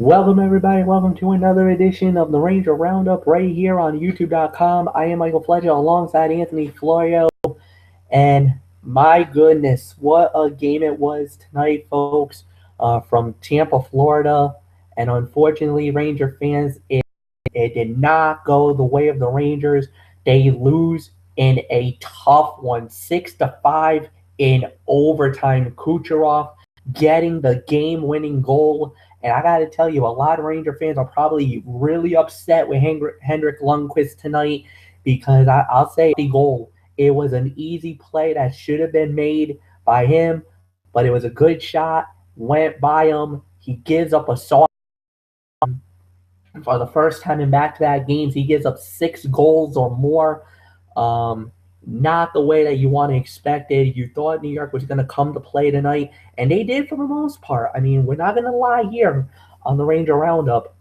Welcome, everybody. Welcome to another edition of the Ranger Roundup right here on YouTube.com. I am Michael Fletcher alongside Anthony Florio. And my goodness, what a game it was tonight, folks, from Tampa, Florida. And unfortunately, Ranger fans, it did not go the way of the Rangers. They lose in a tough one, 6-5 in overtime. Kucherov getting the game-winning goal. And I got to tell you, a lot of Ranger fans are probably really upset with Henrik Lundqvist tonight because I'll say the goal. It was an easy play that should have been made by him, but it was a good shot. Went by him. He gives up a soft for the first time in back-to-back games. He gives up 6 goals or more. Um, Not the way that you want to expect it. You thought New York was going to come to play tonight, and they did for the most part. I mean, we're not going to lie here on the Ranger Roundup.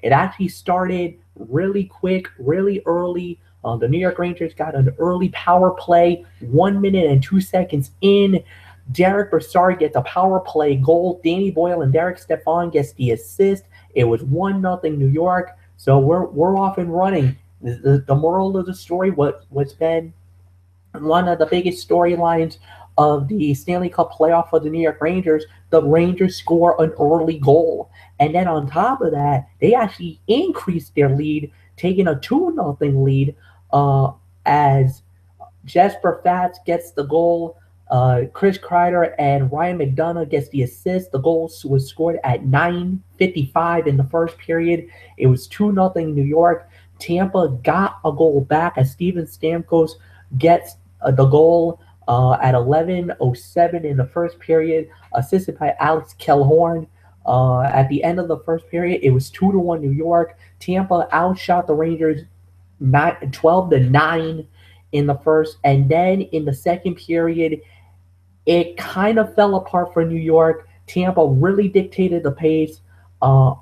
It actually started really quick, really early. The New York Rangers got an early power play, 1 minute and 2 seconds in. Derek Brassard gets a power play goal. Danny Boyle and Derek Stepan gets the assist. It was 1-0 New York. So we're off and running. The moral of the story, what's been one of the biggest storylines of the Stanley Cup playoff for the New York Rangers, the Rangers score an early goal. And then on top of that, they actually increased their lead, taking a 2-0 lead as Jesper Fats gets the goal. Chris Kreider and Ryan McDonough gets the assist. The goal was scored at 9:55 in the first period. It was 2-0 New York. Tampa got a goal back as Steven Stamkos gets the goal at 11:07 in the first period, assisted by Alex Killorn. At the end of the first period, it was 2-1 New York. Tampa outshot the Rangers 12-9 in the first, and then in the second period, it kind of fell apart for New York. Tampa really dictated the pace. Uh,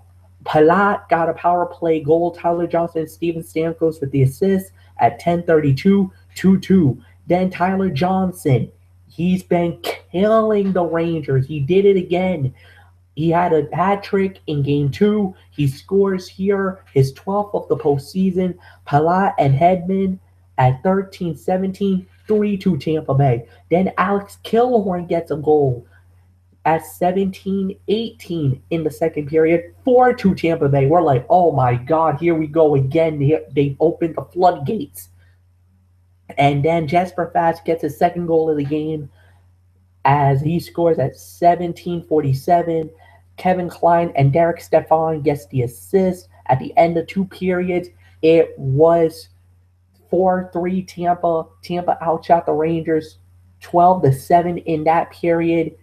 Palat got a power play goal. Tyler Johnson and Steven Stamkos with the assist at 10:32, 2-2. Then Tyler Johnson, he's been killing the Rangers. He did it again. He had a hat trick in game two. He scores here, his 12th of the postseason. Palat and Hedman at 13-17, 3-2 Tampa Bay. Then Alex Killorn gets a goal at 17-18 in the second period, 4-2 Tampa Bay. We're like, oh my God, here we go again. They've opened the floodgates. And then Jesper Fast gets his second goal of the game as he scores at 17:47. Kevin Klein and Derek Stepan gets the assist at the end of two periods. It was 4-3 Tampa. Tampa outshot the Rangers 12-7 in that period.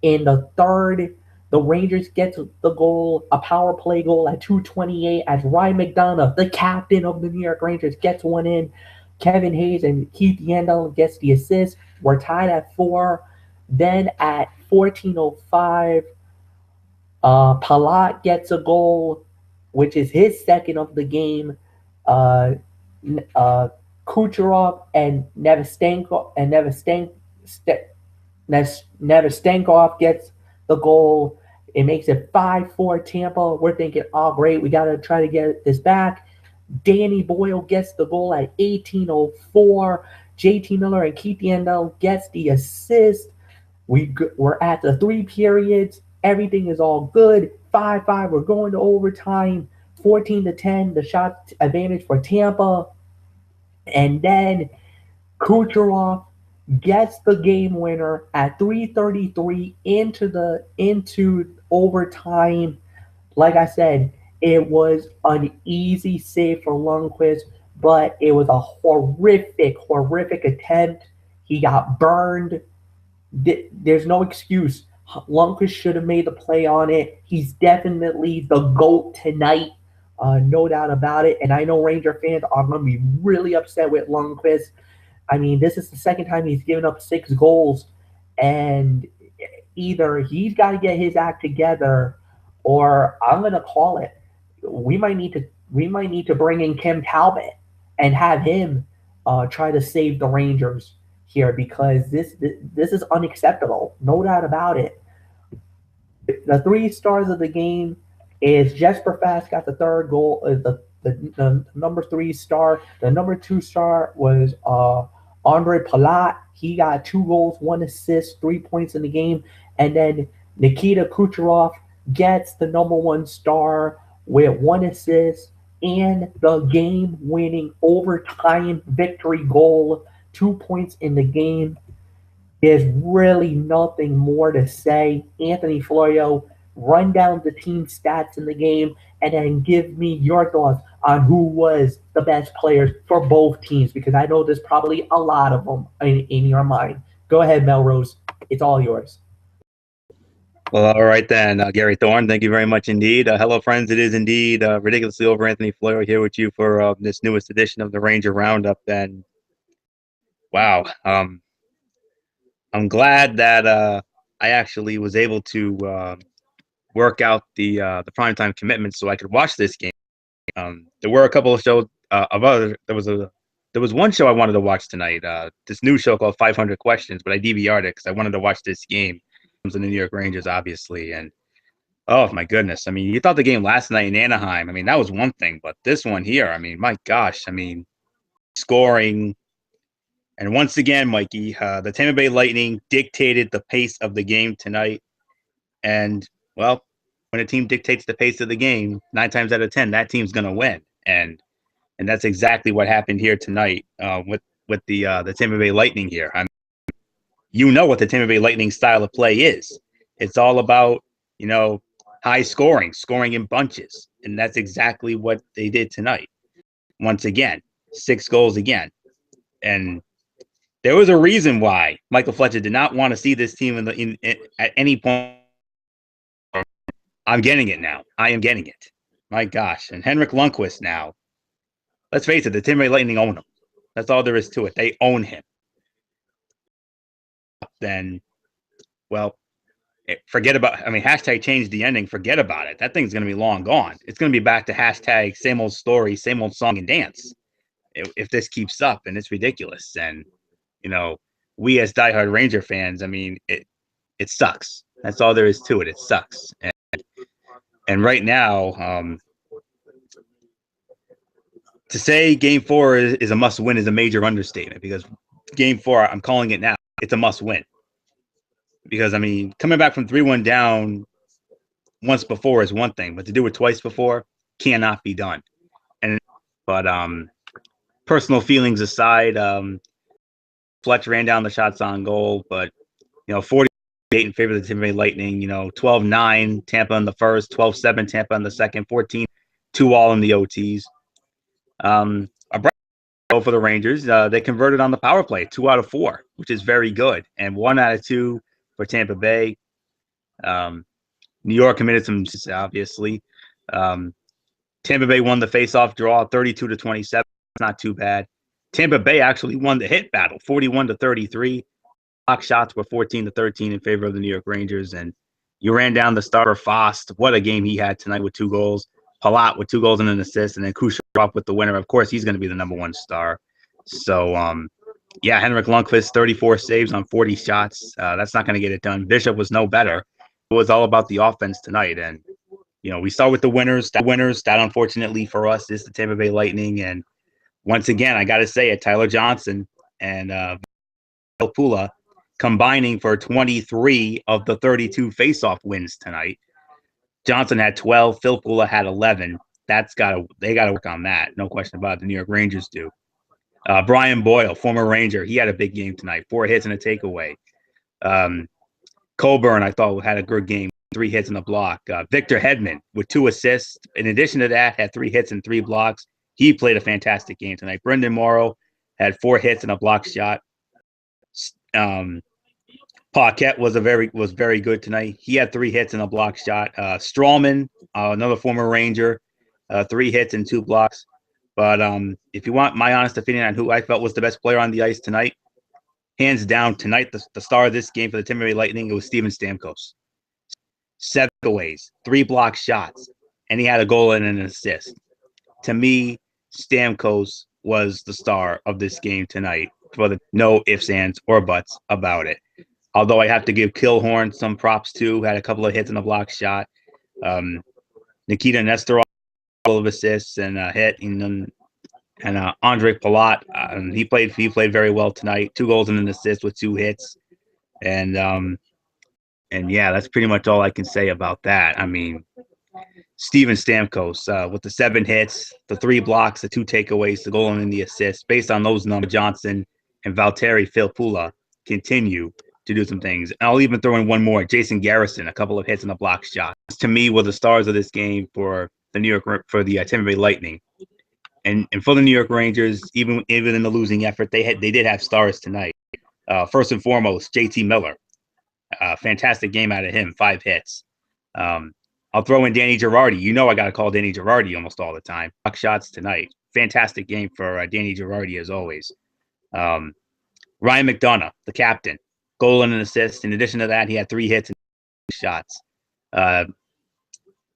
In the third, the Rangers get the goal, a power play goal at 2:28 as Ryan McDonough, the captain of the New York Rangers, gets one in. Kevin Hayes and Keith Yandel gets the assist. We're tied at 4. Then at 14:05, Palat gets a goal, which is his second of the game. Uh, Kucherov and Nevestenko gets the goal. It makes it 5-4 Tampa. We're thinking, oh great, we gotta try to get this back. Danny Boyle gets the goal at 18:04. JT Miller and Keith Yandel gets the assist. We're at the 3 periods. Everything is all good. 5-5. We're going to overtime. 14-10. The shot advantage for Tampa. And then Kucherov gets the game winner at 3:33 into overtime. Like I said, it was an easy save for Lundqvist, but it was a horrific attempt. He got burned. There's no excuse. Lundqvist should have made the play on it. He's definitely the GOAT tonight, no doubt about it. And I know Ranger fans are going to be really upset with Lundqvist. I mean, this is the second time he's given up 6 goals, and either he's got to get his act together, or I'm going to call it. We might need to bring in Kim Talbot and have him try to save the Rangers here because this is unacceptable, no doubt about it. The 3 stars of the game is Jesper Fast got the third goal, the number three star. The number two star was Andre Palat. He got 2 goals, 1 assist, 3 points in the game. And then Nikita Kucherov gets the number one star with 1 assist and the game winning overtime victory goal, 2 points in the game. There's really nothing more to say. Anthony Florio, run down the team stats in the game and then give me your thoughts on who was the best players for both teams because I know there's probably a lot of them in your mind. Go ahead, Melrose. It's all yours. Well, all right then, Gary Thorne, thank you very much indeed. Hello, friends. It is indeed Ridiculously Over Anthony Florio here with you for this newest edition of the Ranger Roundup. And wow, I'm glad that I actually was able to work out the primetime commitments so I could watch this game. There were a couple of shows of other. There was one show I wanted to watch tonight. This new show called 500 Questions, but I DVR'd it because I wanted to watch this game. In the New York Rangers, obviously, and oh my goodness, I mean, you thought the game last night in Anaheim, I mean, that was one thing, but this one here, I mean, my gosh, I mean, scoring, and once again, Mikey, the Tampa Bay Lightning dictated the pace of the game tonight, and well, when a team dictates the pace of the game, 9 times out of 10, that team's gonna win, and that's exactly what happened here tonight with the Tampa Bay Lightning here. I mean, you know what the Tampa Bay Lightning style of play is. It's all about, high scoring in bunches. And that's exactly what they did tonight. Once again, 6 goals again. And there was a reason why Michael Fletcher did not want to see this team at any point. I'm getting it now. I am getting it. My gosh. And Henrik Lundqvist now. Let's face it, the Tampa Bay Lightning own him. That's all there is to it. They own him. Then, well, forget about, hashtag change the ending, forget about it. That thing's going to be long gone. It's going to be back to hashtag same old story, same old song and dance if this keeps up, and it's ridiculous. And, we as diehard Ranger fans, I mean, it sucks. That's all there is to it. It sucks. And right now, to say Game 4 is a must-win is a major understatement because Game 4, I'm calling it now, it's a must-win. Because, I mean, coming back from 3-1 down once before is one thing, but to do it twice before cannot be done. But personal feelings aside, Fletch ran down the shots on goal, but, 48 in favor of the Tampa Bay Lightning, 12-9 Tampa in the first, 12-7 Tampa in the second, 14-2 all in the OTs. A bright goal for the Rangers. They converted on the power play, 2 out of 4, which is very good, and 1 out of 2 for Tampa Bay. New York committed some, obviously. Tampa Bay won the face-off draw, 32-27. Not too bad. Tampa Bay actually won the hit battle, 41-33. Block shots were 14-13 in favor of the New York Rangers, and you ran down the starter Fost. What a game he had tonight with 2 goals. Palat with 2 goals and an assist, and then Kucherov with the winner. Of course, he's going to be the number 1 star. So, yeah, Henrik Lundqvist, 34 saves on 40 shots. That's not going to get it done. Bishop was no better. It was all about the offense tonight. And, we start with the winners. That unfortunately for us is the Tampa Bay Lightning. And once again, I got to say it, Tyler Johnson and Pula combining for 23 of the 32 faceoff wins tonight. Johnson had 12. Phil Pula had 11. They got to work on that. No question about it. The New York Rangers do. Brian Boyle, former Ranger, he had a big game tonight. 4 hits and a takeaway. Coburn, I thought, had a good game. 3 hits and a block. Victor Hedman with 2 assists. In addition to that, had 3 hits and 3 blocks. He played a fantastic game tonight. Brendan Morrow had 4 hits and a block shot. Paquette was very good tonight. He had 3 hits and a block shot. Strawman, another former Ranger, 3 hits and 2 blocks. But if you want my honest opinion on who I felt was the best player on the ice tonight, hands down tonight, the star of this game for the Tampa Bay Lightning, it was Steven Stamkos. 7 takeaways, 3 block shots, and he had a goal and an assist. To me, Stamkos was the star of this game tonight. For the no ifs, ands, or buts about it. Although I have to give Killhorn some props too. Had a couple of hits and a block shot. Nikita Nesterov, couple of assists and a hit, and Andre Palat, he played very well tonight. 2 goals and an assist with 2 hits, and yeah, that's pretty much all I can say about that. I mean, Steven Stamkos with the 7 hits, the 3 blocks, the 2 takeaways, the goal and the assist. Based on those numbers, Johnson and Valtteri Filppula continue to do some things. And I'll even throw in one more: Jason Garrison, a couple of hits and a block shot. To me, were the stars of this game for the Tampa Bay Lightning. And for the New York Rangers, even in the losing effort, they did have stars tonight. First and foremost, JT Miller, fantastic game out of him, 5 hits. I'll throw in Danny Girardi. You know I got to call Danny Girardi almost all the time. Block shots tonight, fantastic game for Danny Girardi as always. Ryan McDonough, the captain, goal and an assist. In addition to that, he had 3 hits and shots.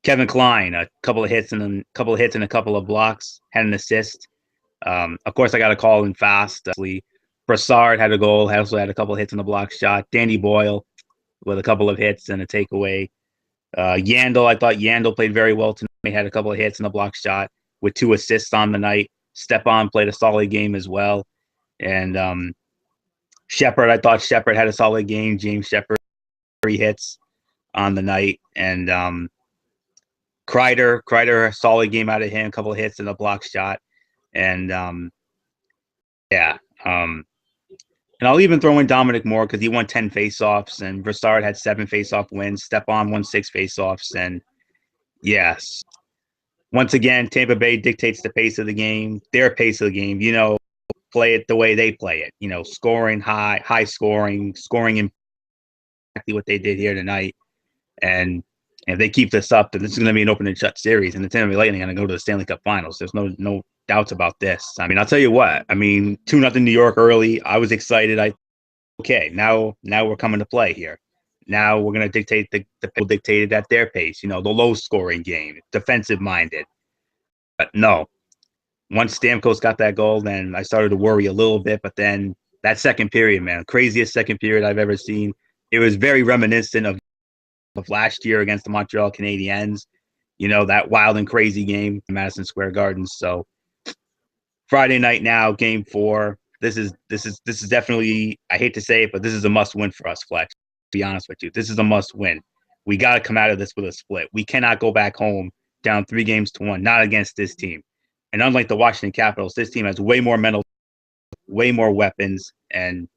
Kevin Klein, a couple of hits and a couple of blocks, had an assist. Of course, I got to call in fast. Brassard had a goal, also had a couple of hits and a block shot. Danny Boyle with a couple of hits and a takeaway. Yandel, I thought Yandel played very well tonight. He had a couple of hits and a block shot with 2 assists on the night. Stepan played a solid game as well. And Shepard, I thought Shepard had a solid game. James Shepard, 3 hits on the night. And Kreider, a solid game out of him, a couple of hits and a block shot. And and I'll even throw in Dominic Moore because he won 10 faceoffs, and Brassard had 7 faceoff wins. Stepan won 6 faceoffs, and yes, once again, Tampa Bay dictates the pace of the game, their pace of the game. You know, play it the way they play it. You know, scoring high scoring in exactly what they did here tonight. And if they keep this up, then this is going to be an open and shut series, and the Tampa Bay Lightning are going to go to the Stanley Cup Finals. There's no doubts about this. I mean, I'll tell you what. I mean, 2-0 New York early. I was excited. Okay, now we're coming to play here. Now we're going to dictate the people dictated at their pace. You know, the low scoring game, defensive minded. But no, once Stamkos got that goal, then I started to worry a little bit. But then that second period, man, craziest second period I've ever seen. It was very reminiscent of last year against the Montreal Canadiens. You know, that wild and crazy game in Madison Square Garden. So Friday night now, game 4. This is definitely, I hate to say it, but this is a must win for us, Fletch. To be honest with you, this is a must win. We got to come out of this with a split. We cannot go back home down 3-1, not against this team. And unlike the Washington Capitals, this team has way more mental, way more weapons, and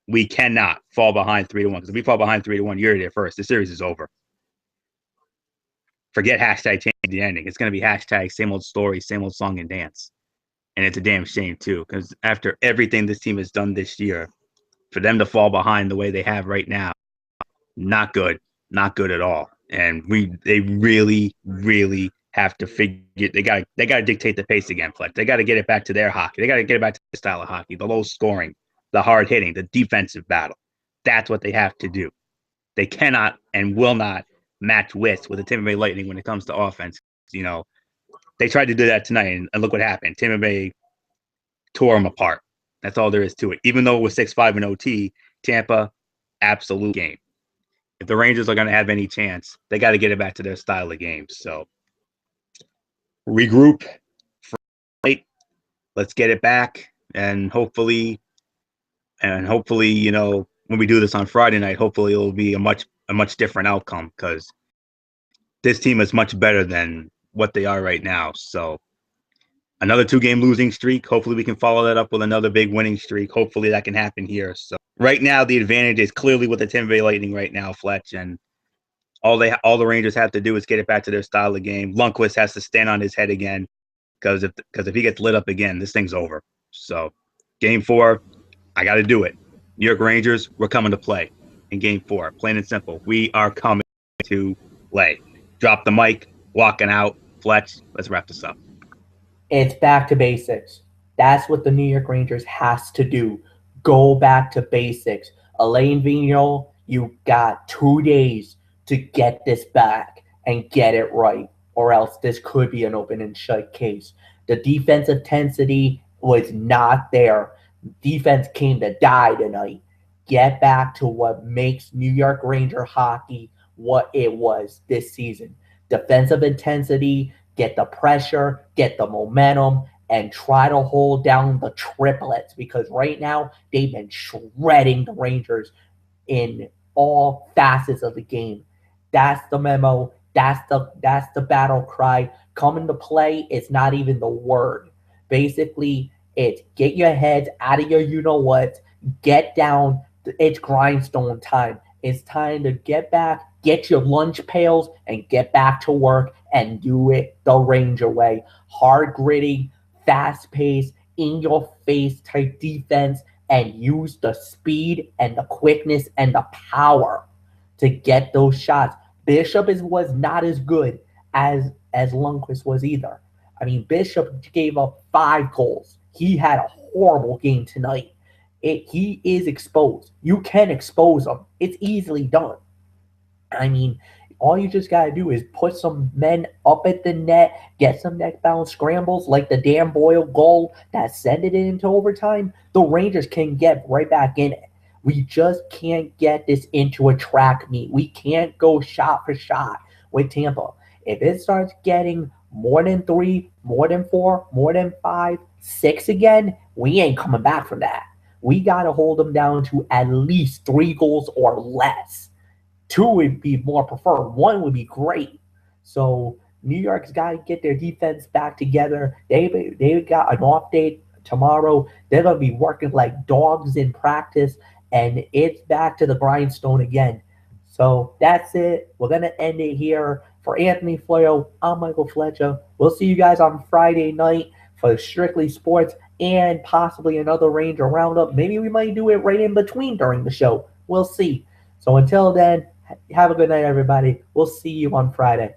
we cannot fall behind 3-1. Because if we fall behind 3-1, you're there first. The series is over. Forget hashtag change the ending. It's going to be hashtag same old story, same old song and dance. And it's a damn shame, too, because after everything this team has done this year, for them to fall behind the way they have right now, not good at all. And they really, really have to figure. They got to dictate the pace again, Fletch. They got to get it back to their hockey. They got to get it back to their style of hockey, the low scoring, the hard hitting, the defensive battle. That's what they have to do. They cannot and will not match wits with the Tampa Bay Lightning when it comes to offense. You know, they tried to do that tonight, and look what happened. Tampa Bay tore them apart. That's all there is to it. Even though it was 6-5 in OT, Tampa, absolute game. If the Rangers are going to have any chance, they got to get it back to their style of game. So regroup, let's get it back, and hopefully, you know, when we do this on Friday night, hopefully it'll be a much different outcome, because this team is much better than what they are right now. So another 2-game losing streak. Hopefully we can follow that up with another big winning streak. Hopefully that can happen here. So right now the advantage is clearly with the Tampa Bay Lightning right now, Fletch, and all the Rangers have to do is get it back to their style of game. Lundqvist has to stand on his head again, because if he gets lit up again, this thing's over. So game 4, I got to do it. New York Rangers, we're coming to play in game 4. Plain and simple. We are coming to play. Drop the mic, walking out. Fletch, let's wrap this up. It's back to basics. That's what the New York Rangers has to do. Go back to basics. Alain Vigneault, you got 2 days to get this back and get it right, or else this could be an open and shut case. The defensive intensity was not there. Defense came to die tonight. Get back to what makes New York Ranger hockey what it was this season. defensive intensity, get the pressure, get the momentum, and try to hold down the triplets because right now they've been shredding the Rangers in all facets of the game. That's the memo. That's the battle cry. Come into play. It's not even the word. Basically, it's get your heads out of your you know what. Get down. It's grindstone time. It's time to get back, get your lunch pails, and get back to work and do it the Ranger way. Hard gritty, fast paced, in your face type defense and use the speed and the quickness and the power to get those shots. Was not as good as Lundqvist was either. I mean, Bishop gave up 5 goals. He had a horrible game tonight. He is exposed. You can expose him. It's easily done. I mean, all you just got to do is put some men up at the net, get some neck bound scrambles like the Dan Boyle goal that sent it into overtime. The Rangers can get right back in it. We just can't get this into a track meet. We can't go shot for shot with Tampa. If it starts getting more than 3, more than 4, more than 5, 6 again, we ain't coming back from that. We got to hold them down to at least 3 goals or less. 2 would be more preferred. 1 would be great. So New York's got to get their defense back together. They've got an off day tomorrow. They're going to be working like dogs in practice, and it's back to the grindstone again. So that's it. We're going to end it here. For Anthony Floyo, I'm Michael Fletcher. We'll see you guys on Friday night for Strictly Sports and possibly another Ranger Roundup. Maybe we might do it right in between during the show. We'll see. So until then, have a good night, everybody. We'll see you on Friday.